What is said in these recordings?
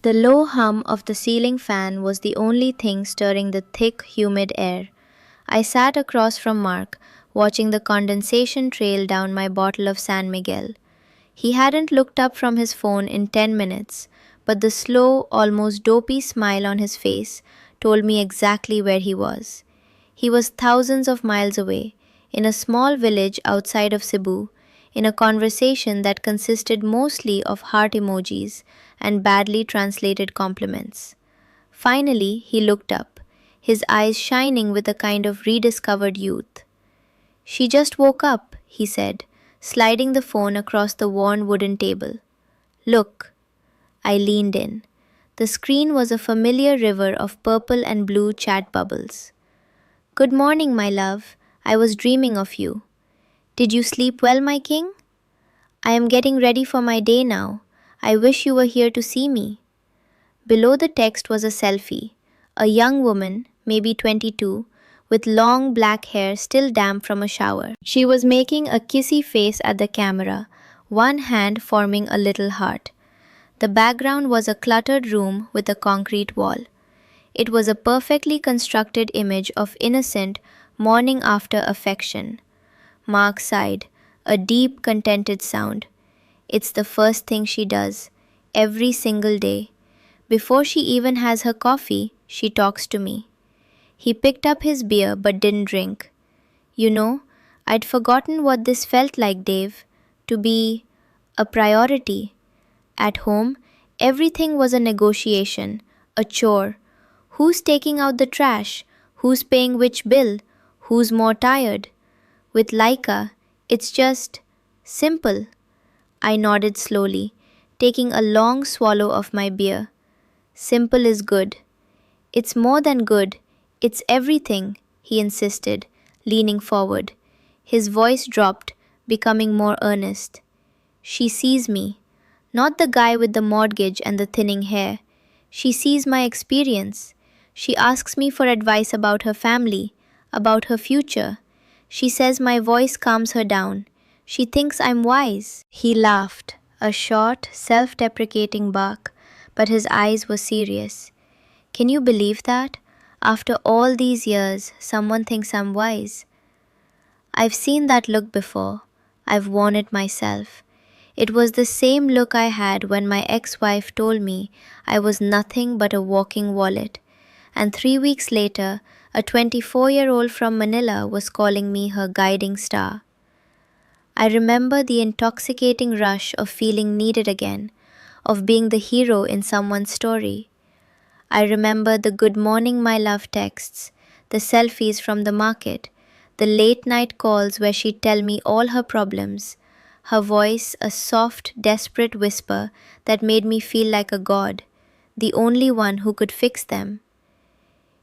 The low hum of the ceiling fan was the only thing stirring the thick, humid air. I sat across from Mark, watching the condensation trail down my bottle of San Miguel. He hadn't looked up from his phone in 10 minutes, but the slow, almost dopey smile on his face told me exactly where he was. He was thousands of miles away, in a small village outside of Cebu, in a conversation that consisted mostly of heart emojis and badly translated compliments. Finally, he looked up, his eyes shining with a kind of rediscovered youth. She just woke up, he said, sliding the phone across the worn wooden table. Look. I leaned in. The screen was a familiar river of purple and blue chat bubbles. Good morning, my love. I was dreaming of you. Did you sleep well, my king? I am getting ready for my day now. I wish you were here to see me. Below the text was a selfie. A young woman, maybe 22, with long black hair still damp from a shower. She was making a kissy face at the camera, one hand forming a little heart. The background was a cluttered room with a concrete wall. It was a perfectly constructed image of innocent, morning after affection. Mark sighed, a deep, contented sound. It's the first thing she does, every single day. Before she even has her coffee, she talks to me. He picked up his beer but didn't drink. You know, I'd forgotten what this felt like, Dave, to be a priority. At home, everything was a negotiation, a chore. Who's taking out the trash? Who's paying which bill? Who's more tired? With Laika, it's just simple. I nodded slowly, taking a long swallow of my beer. Simple is good. It's more than good, it's everything, he insisted, leaning forward. His voice dropped, becoming more earnest. She sees me. Not the guy with the mortgage and the thinning hair. She sees my experience. She asks me for advice about her family, about her future. She says my voice calms her down. She thinks I'm wise. He laughed, a short, self-deprecating bark, but his eyes were serious. Can you believe that? After all these years, someone thinks I'm wise. I've seen that look before. I've worn it myself. It was the same look I had when my ex-wife told me I was nothing but a walking wallet. And 3 weeks later, a 24-year-old from Manila was calling me her guiding star. I remember the intoxicating rush of feeling needed again, of being the hero in someone's story. I remember the good morning my love texts, the selfies from the market, the late night calls where she'd tell me all her problems, her voice a soft, desperate whisper that made me feel like a god, the only one who could fix them.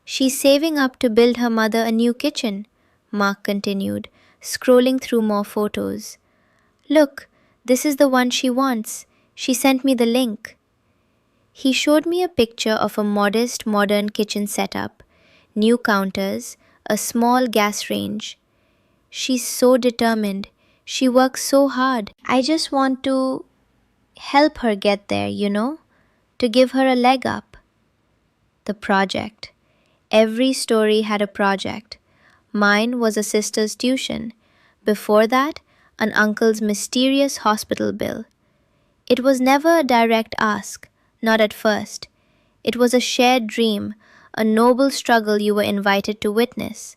She's saving up to build her mother a new kitchen, Mark continued, scrolling through more photos. Look, this is the one she wants. She sent me the link. He showed me a picture of a modest, modern kitchen setup, new counters, a small gas range. She's so determined. She works so hard. I just want to help her get there, to give her a leg up. The project. Every story had a project. Mine was a sister's tuition. Before that, an uncle's mysterious hospital bill. It was never a direct ask, not at first. It was a shared dream, a noble struggle you were invited to witness.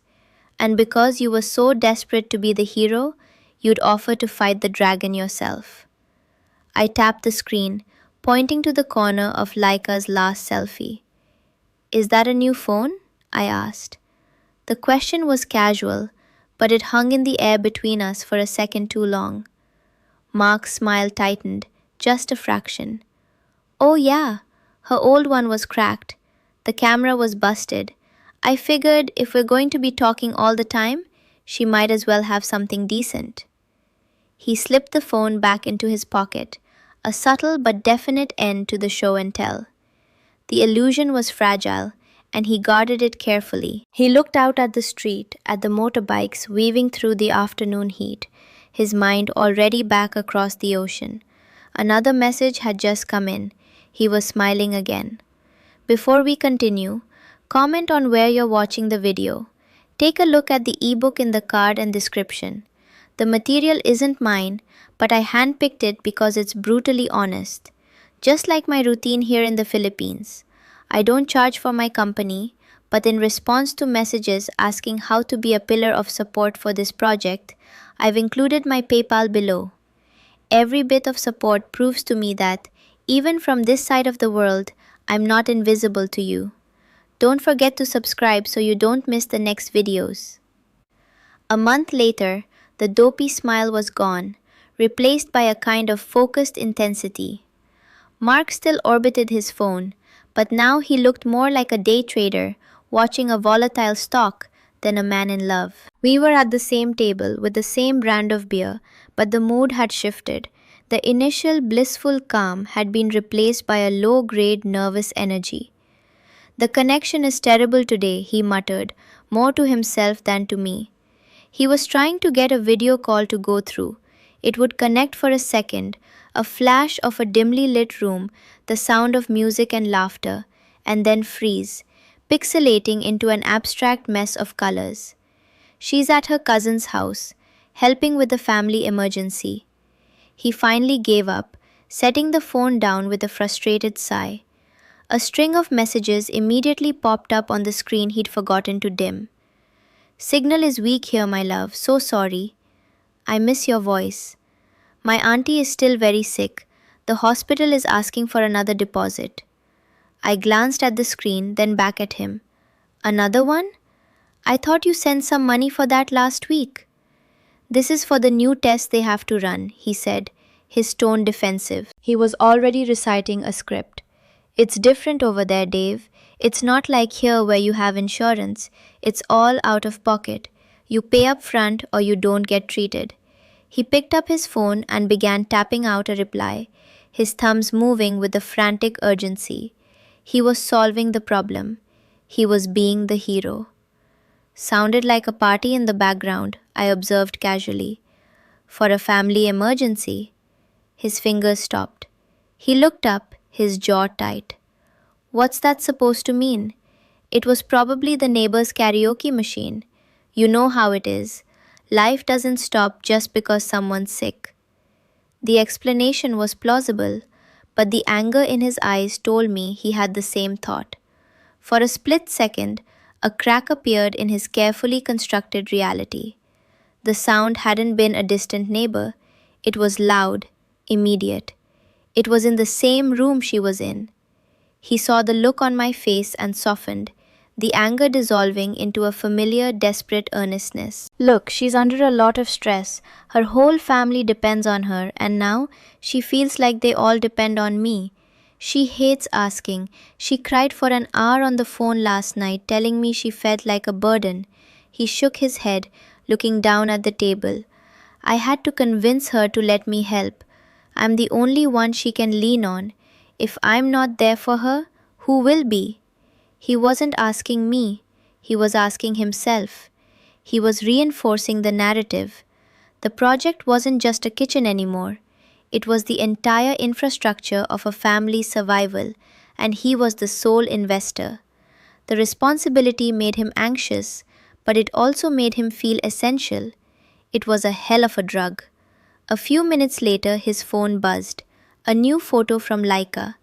And because you were so desperate to be the hero, you'd offer to fight the dragon yourself. I tapped the screen, pointing to the corner of Laika's last selfie. Is that a new phone? I asked. The question was casual, but it hung in the air between us for a second too long. Mark's smile tightened, just a fraction. Oh yeah, her old one was cracked. The camera was busted. I figured if we're going to be talking all the time, she might as well have something decent. He slipped the phone back into his pocket, a subtle but definite end to the show and tell. The illusion was fragile, and he guarded it carefully. He looked out at the street, at the motorbikes weaving through the afternoon heat, his mind already back across the ocean. Another message had just come in. He was smiling again. Before we continue, comment on where you're watching the video. Take a look at the ebook in the card and description. The material isn't mine, but I handpicked it because it's brutally honest. Just like my routine here in the Philippines. I don't charge for my company, but in response to messages asking how to be a pillar of support for this project, I've included my PayPal below. Every bit of support proves to me that, even from this side of the world, I'm not invisible to you. Don't forget to subscribe so you don't miss the next videos. A month later, the dopey smile was gone, replaced by a kind of focused intensity. Mark still orbited his phone, but now he looked more like a day trader watching a volatile stock than a man in love. We were at the same table with the same brand of beer, but the mood had shifted. The initial blissful calm had been replaced by a low-grade nervous energy. "The connection is terrible today," he muttered, more to himself than to me. He was trying to get a video call to go through. It would connect for a second, a flash of a dimly lit room, the sound of music and laughter, and then freeze, pixelating into an abstract mess of colors. "She's at her cousin's house, helping with the family emergency." He finally gave up, setting the phone down with a frustrated sigh. A string of messages immediately popped up on the screen he'd forgotten to dim. "Signal is weak here, my love. So sorry. I miss your voice. My auntie is still very sick. The hospital is asking for another deposit." I glanced at the screen, then back at him. "Another one? I thought you sent some money for that last week." "This is for the new test they have to run," he said, his tone defensive. He was already reciting a script. "It's different over there, Dave. It's not like here where you have insurance. It's all out of pocket. You pay up front or you don't get treated." He picked up his phone and began tapping out a reply, his thumbs moving with a frantic urgency. He was solving the problem. He was being the hero. "Sounded like a party in the background," I observed casually. "For a family emergency." His fingers stopped. He looked up, his jaw tight. "What's that supposed to mean?" "It was probably the neighbor's karaoke machine. You know how it is. Life doesn't stop just because someone's sick." The explanation was plausible, but the anger in his eyes told me he had the same thought. For a split second, a crack appeared in his carefully constructed reality. The sound hadn't been a distant neighbor. It was loud, immediate. It was in the same room she was in. He saw the look on my face and softened, the anger dissolving into a familiar, desperate earnestness. "Look, she's under a lot of stress. Her whole family depends on her, and now she feels like they all depend on me. She hates asking. She cried for an hour on the phone last night, telling me she felt like a burden." He shook his head, looking down at the table. "I had to convince her to let me help. I'm the only one she can lean on. If I'm not there for her, who will be?" He wasn't asking me. He was asking himself. He was reinforcing the narrative. The project wasn't just a kitchen anymore. It was the entire infrastructure of a family's survival, and he was the sole investor. The responsibility made him anxious, but it also made him feel essential. It was a hell of a drug. A few minutes later, his phone buzzed. A new photo from Laika.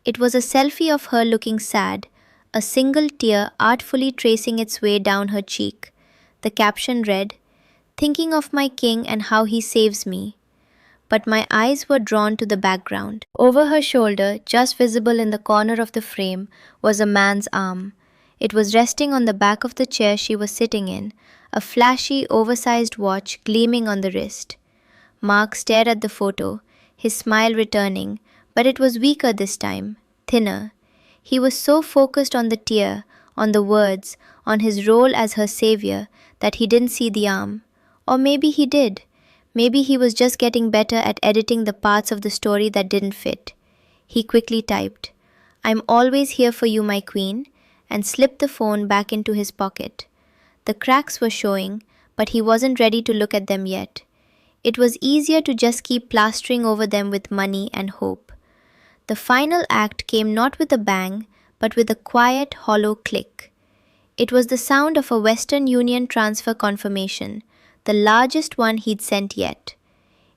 It was a selfie of her looking sad, a single tear artfully tracing its way down her cheek. The caption read, "Thinking of my king and how he saves me." But my eyes were drawn to the background. Over her shoulder, just visible in the corner of the frame, was a man's arm. It was resting on the back of the chair she was sitting in, a flashy, oversized watch gleaming on the wrist. Mark stared at the photo, his smile returning, but it was weaker this time, thinner. He was so focused on the tear, on the words, on his role as her savior, that he didn't see the arm. Or maybe he did. Maybe he was just getting better at editing the parts of the story that didn't fit. He quickly typed, "I'm always here for you, my queen," and slipped the phone back into his pocket. The cracks were showing, but he wasn't ready to look at them yet. It was easier to just keep plastering over them with money and hope. The final act came not with a bang, but with a quiet, hollow click. It was the sound of a Western Union transfer confirmation, the largest one he'd sent yet.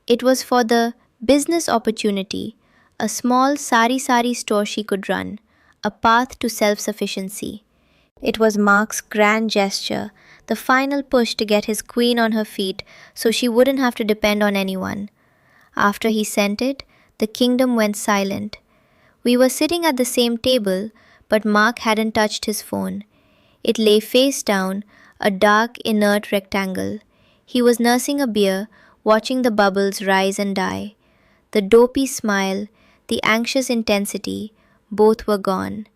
It was for the business opportunity, a small sari store she could run, a path to self sufficiency. It was Mark's grand gesture, the final push to get his queen on her feet so she wouldn't have to depend on anyone. After he sent it, the kingdom went silent. We were sitting at the same table, but Mark hadn't touched his phone. It lay face down, a dark, inert rectangle. He was nursing a beer, watching the bubbles rise and die. The dopey smile, the anxious intensity, both were gone.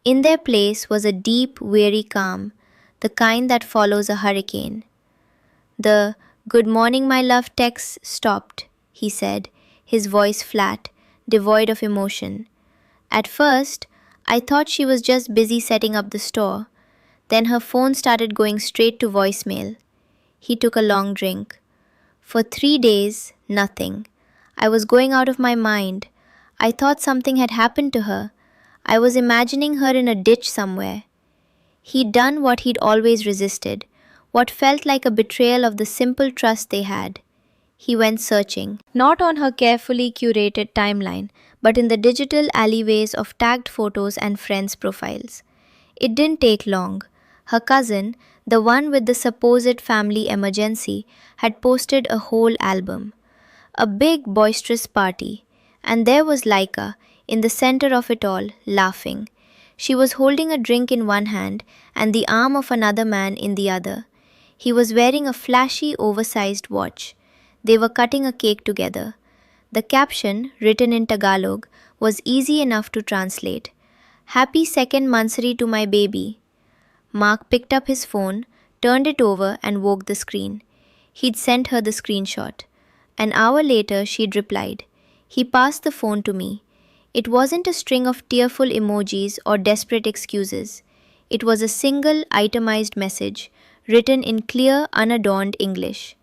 In their place was a deep, weary calm, the kind that follows a hurricane. The "Good morning, my love" text stopped, he said, his voice flat, devoid of emotion. At first, I thought she was just busy setting up the store. Then her phone started going straight to voicemail. He took a long drink. For 3 days, nothing. I was going out of my mind. I thought something had happened to her. I was imagining her in a ditch somewhere. He'd done what he'd always resisted, what felt like a betrayal of the simple trust they had. He went searching, not on her carefully curated timeline, but in the digital alleyways of tagged photos and friends' profiles. It didn't take long. Her cousin, the one with the supposed family emergency, had posted a whole album. A big, boisterous party. And there was Laika, in the center of it all, laughing. She was holding a drink in one hand and the arm of another man in the other. He was wearing a flashy, oversized watch. They were cutting a cake together. The caption, written in Tagalog, was easy enough to translate. "Happy second mansari to my baby." Mark picked up his phone, turned it over and woke the screen. He'd sent her the screenshot. An hour later, she'd replied. He passed the phone to me. It wasn't a string of tearful emojis or desperate excuses. It was a single itemized message, written in clear, unadorned English.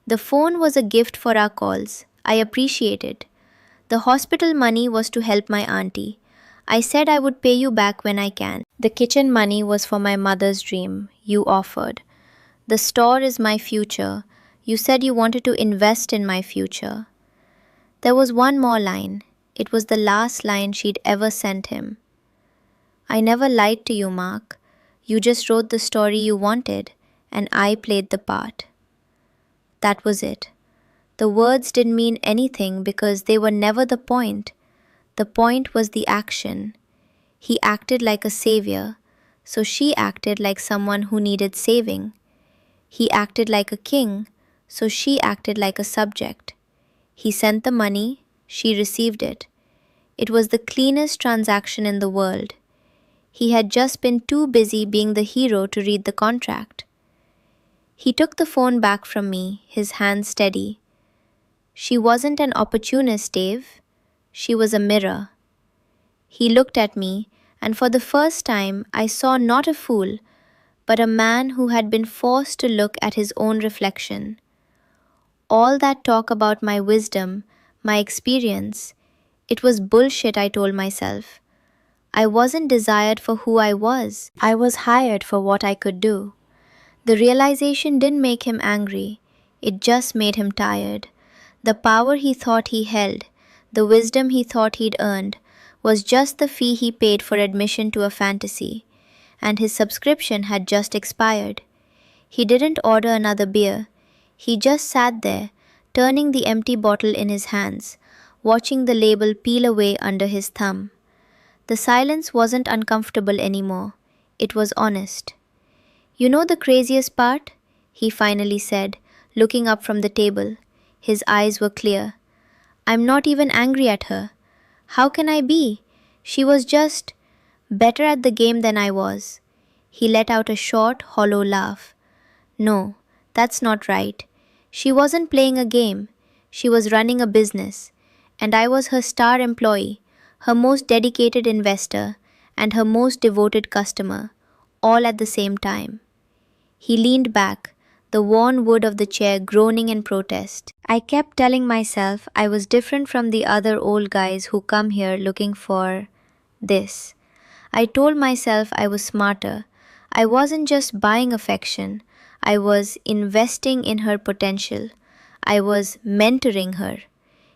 "The phone was a gift for our calls. I appreciate it. The hospital money was to help my auntie. I said I would pay you back when I can. The kitchen money was for my mother's dream. You offered. The store is my future. You said you wanted to invest in my future." There was one more line. It was the last line she'd ever sent him. "I never lied to you, Mark. You just wrote the story you wanted, and I played the part." That was it. The words didn't mean anything because they were never the point. The point was the action. He acted like a savior, so she acted like someone who needed saving. He acted like a king, so she acted like a subject. He sent the money, she received it. It was the cleanest transaction in the world. He had just been too busy being the hero to read the contract. He took the phone back from me, his hand steady. "She wasn't an opportunist, Dave. She was a mirror." He looked at me, and for the first time I saw not a fool, but a man who had been forced to look at his own reflection. All that talk about my wisdom, my experience, it was bullshit, I told myself. I wasn't desired for who I was. I was hired for what I could do. The realization didn't make him angry. It just made him tired. The power he thought he held, the wisdom he thought he'd earned, was just the fee he paid for admission to a fantasy, and his subscription had just expired. He didn't order another beer. He just sat there, turning the empty bottle in his hands, watching the label peel away under his thumb. The silence wasn't uncomfortable anymore. It was honest. "You know the craziest part?" he finally said, looking up from the table. His eyes were clear. "I'm not even angry at her. How can I be? She was just better at the game than I was." He let out a short, hollow laugh. "No, that's not right. She wasn't playing a game. She was running a business. And I was her star employee, her most dedicated investor, and her most devoted customer, all at the same time." He leaned back, the worn wood of the chair groaning in protest. I kept telling myself I was different from the other old guys who come here looking for this. I told myself I was smarter. I wasn't just buying affection, I was investing in her potential. I was mentoring her.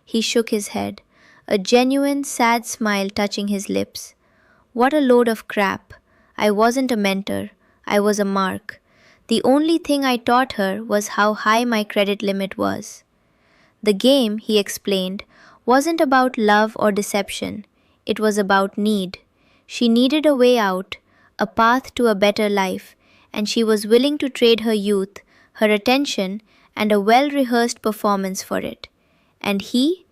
He shook his head, a genuine sad smile touching his lips. What a load of crap. I wasn't a mentor, I was a mark. The only thing I taught her was how high my credit limit was. The game, he explained, wasn't about love or deception, it was about need. She needed a way out, a path to a better life, and she was willing to trade her youth, her attention, and a well rehearsed performance for it. And he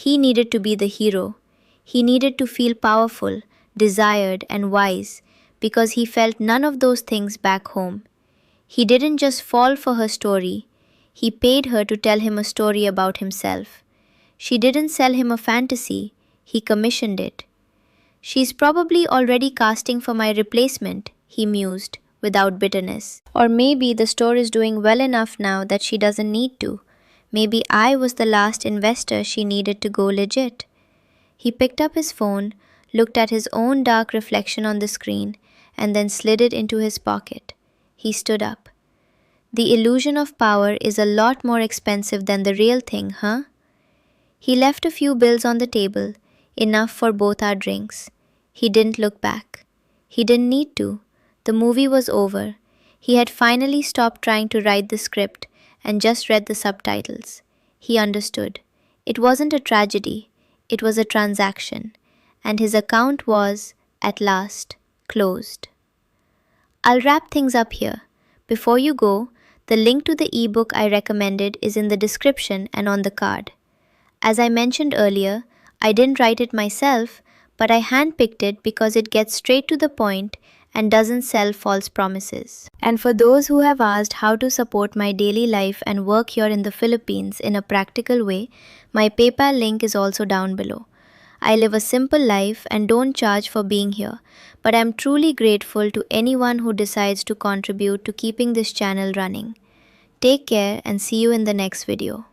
needed to be the hero. He needed to feel powerful, desired, and wise, because he felt none of those things back home. He didn't just fall for her story, he paid her to tell him a story about himself. She didn't sell him a fantasy, he commissioned it. She's probably already casting for my replacement, he mused, without bitterness. Or maybe the store is doing well enough now that she doesn't need to. Maybe I was the last investor she needed to go legit. He picked up his phone, looked at his own dark reflection on the screen, and then slid it into his pocket. He stood up. The illusion of power is a lot more expensive than the real thing, huh? He left a few bills on the table, enough for both our drinks. He didn't look back. He didn't need to. The movie was over. He had finally stopped trying to write the script and just read the subtitles. He understood. It wasn't a tragedy, it was a transaction, and his account was, at last, closed. I'll wrap things up here. Before you go, the link to the ebook I recommended is in the description and on the card. As I mentioned earlier, I didn't write it myself, but I handpicked it because it gets straight to the point and doesn't sell false promises. And for those who have asked how to support my daily life and work here in the Philippines in a practical way, my PayPal link is also down below. I live a simple life and don't charge for being here, but I'm truly grateful to anyone who decides to contribute to keeping this channel running. Take care and see you in the next video.